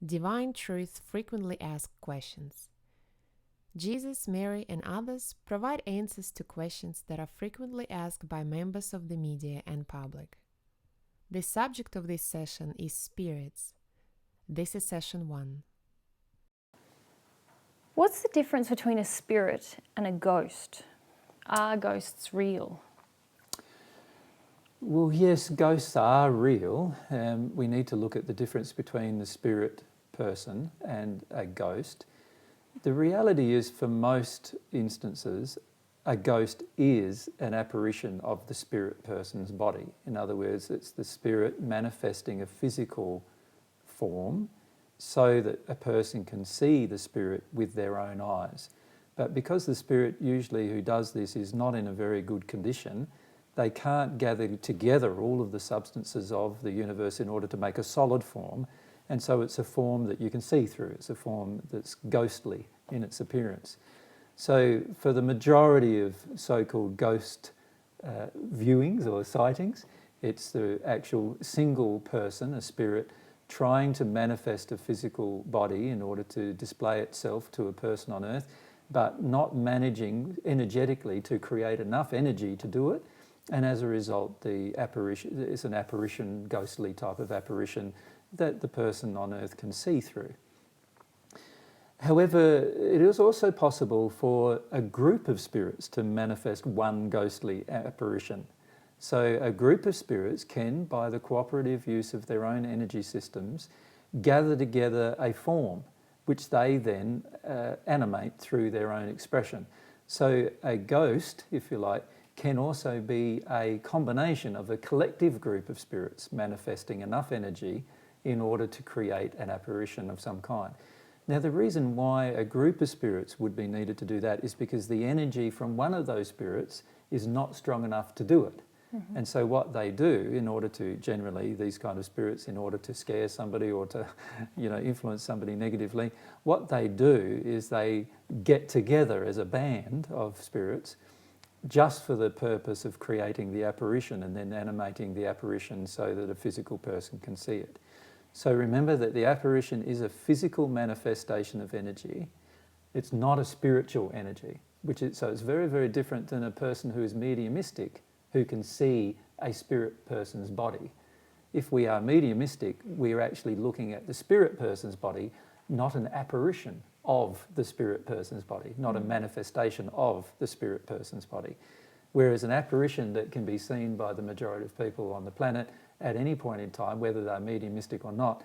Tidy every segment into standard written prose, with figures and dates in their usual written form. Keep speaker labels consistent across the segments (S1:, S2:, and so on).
S1: Divine Truth Frequently Asked Questions. Jesus, Mary, and others provide answers to questions that are frequently asked by members of the media and public. The subject of this session is spirits. This is session 1.
S2: What's the difference between a spirit and a ghost? Are ghosts real?
S3: Well, yes, ghosts are real. We need to look at the difference between the spirit person and a ghost. The reality is, for most instances, a ghost is an apparition of the spirit person's body. In other words, it's the spirit manifesting a physical form so that a person can see the spirit with their own eyes. But because the spirit usually who does this is not in a very good condition, they can't gather together all of the substances of the universe in order to make a solid form, and so it's a form that you can see through. It's a form that's ghostly in its appearance. So for the majority of so-called ghost viewings or sightings, it's the actual single person, a spirit, trying to manifest a physical body in order to display itself to a person on earth, but not managing energetically to create enough energy to do it. And as a result, the apparition is an apparition, ghostly type of apparition that the person on earth can see through. However, it is also possible for a group of spirits to manifest one ghostly apparition. So a group of spirits can, by the cooperative use of their own energy systems, gather together a form which they then animate through their own expression. So a ghost, if you like, can also be a combination of a collective group of spirits manifesting enough energy in order to create an apparition of some kind. Now, the reason why a group of spirits would be needed to do that is because the energy from one of those spirits is not strong enough to do it. Mm-hmm. And so what they do in order to, generally, these kind of spirits, in order to scare somebody or to, influence somebody negatively, what they do is they get together as a band of spirits just for the purpose of creating the apparition and then animating the apparition so that a physical person can see it. So remember that the apparition is a physical manifestation of energy. It's not a spiritual energy, so it's very, very different than a person who is mediumistic, who can see a spirit person's body. If we are mediumistic, we're actually looking at the spirit person's body, not an apparition of the spirit person's body, not a manifestation of the spirit person's body. Whereas an apparition that can be seen by the majority of people on the planet at any point in time, whether they're mediumistic or not,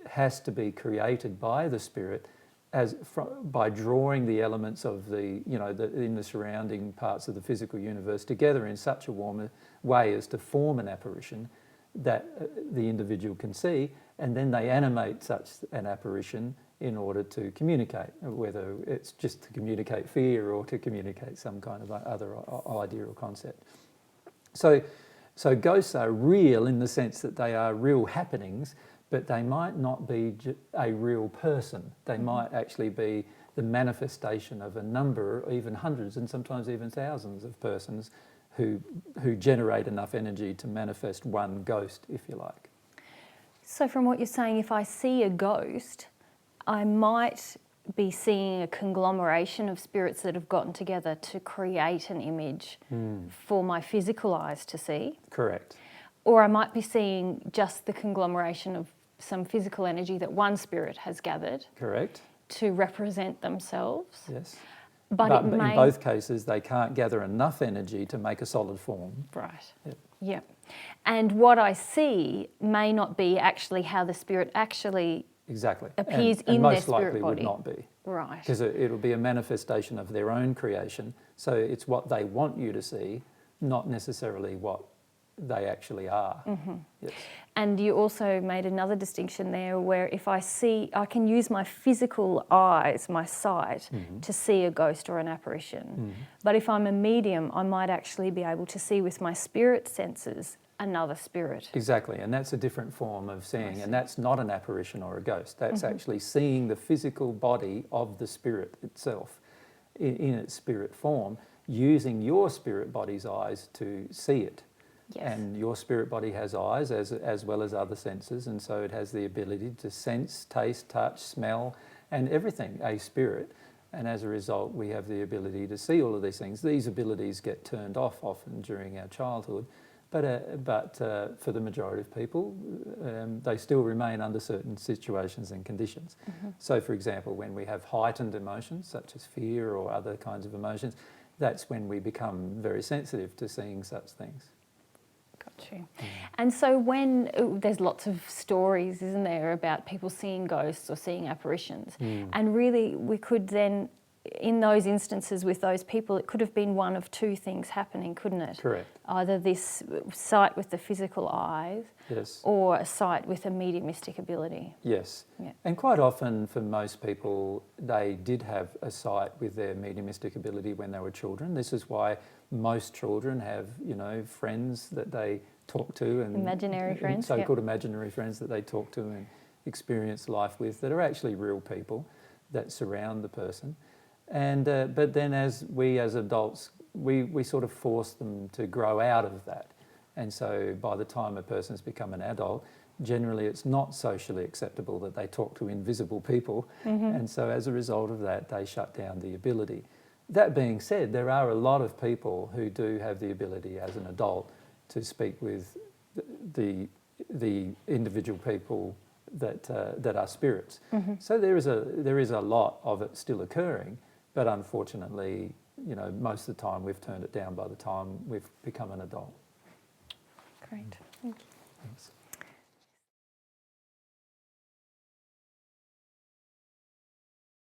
S3: has to be created by the spirit by drawing the elements of in the surrounding parts of the physical universe together in such a warm way as to form an apparition that the individual can see, and then they animate such an apparition in order to communicate, whether it's just to communicate fear or to communicate some kind of other idea or concept. So ghosts are real in the sense that they are real happenings, but they might not be a real person. They might actually be the manifestation of a number, or even hundreds and sometimes even thousands of persons who generate enough energy to manifest one ghost, if you like.
S2: So from what you're saying, if I see a ghost, I might be seeing a conglomeration of spirits that have gotten together to create an image for my physical eyes to see.
S3: Correct.
S2: Or I might be seeing just the conglomeration of some physical energy that one spirit has gathered.
S3: Correct.
S2: To represent themselves.
S3: Yes.
S2: But
S3: in both cases, they can't gather enough energy to make a solid form.
S2: Right.
S3: Yep.
S2: Yeah. And what I see may not be actually how the spirit actually
S3: exactly
S2: appears
S3: and
S2: in
S3: most
S2: their spirit
S3: likely
S2: body.
S3: Would not be.
S2: Right.
S3: Because it'll be a manifestation of their own creation. So it's what they want you to see, not necessarily what they actually are. Mm-hmm. Yes.
S2: And you also made another distinction there where if I can use my physical eyes, my sight, to see a ghost or an apparition. But if I'm a medium, I might actually be able to see with my spirit senses another spirit.
S3: Exactly, and that's a different form of seeing, and that's not an apparition or a ghost. That's actually seeing the physical body of the spirit itself in its spirit form, using your spirit body's eyes to see it.
S2: Yes.
S3: And your spirit body has eyes as well as other senses, and so it has the ability to sense, taste, touch, smell, and everything, a spirit. And as a result, we have the ability to see all of these things. These abilities get turned off often during our childhood, but for the majority of people, they still remain under certain situations and conditions. So, for example, when we have heightened emotions, such as fear or other kinds of emotions, that's when we become very sensitive to seeing such things.
S2: Got you. And so when there's lots of stories, isn't there, about people seeing ghosts or seeing apparitions, and really we could then, in those instances with those people, it could have been one of two things happening, couldn't it?
S3: Correct.
S2: Either this sight with the physical eyes,
S3: Yes.
S2: or a sight with a mediumistic ability.
S3: Yes.
S2: Yeah.
S3: And quite often for most people, they did have a sight with their mediumistic ability when they were children. This is why most children have, friends that they talk to, and
S2: Imaginary friends,
S3: so-called imaginary friends that they talk to and experience life with, that are actually real people that surround the person. And but then as adults, we sort of force them to grow out of that. And so by the time a person's become an adult, generally it's not socially acceptable that they talk to invisible people. And so as a result of that, they shut down the ability. That being said, there are a lot of people who do have the ability as an adult to speak with the individual people that are spirits. So there is a lot of it still occurring, but unfortunately, most of the time we've turned it down by the time we've become an adult.
S2: Great. Thank you.
S3: Thanks.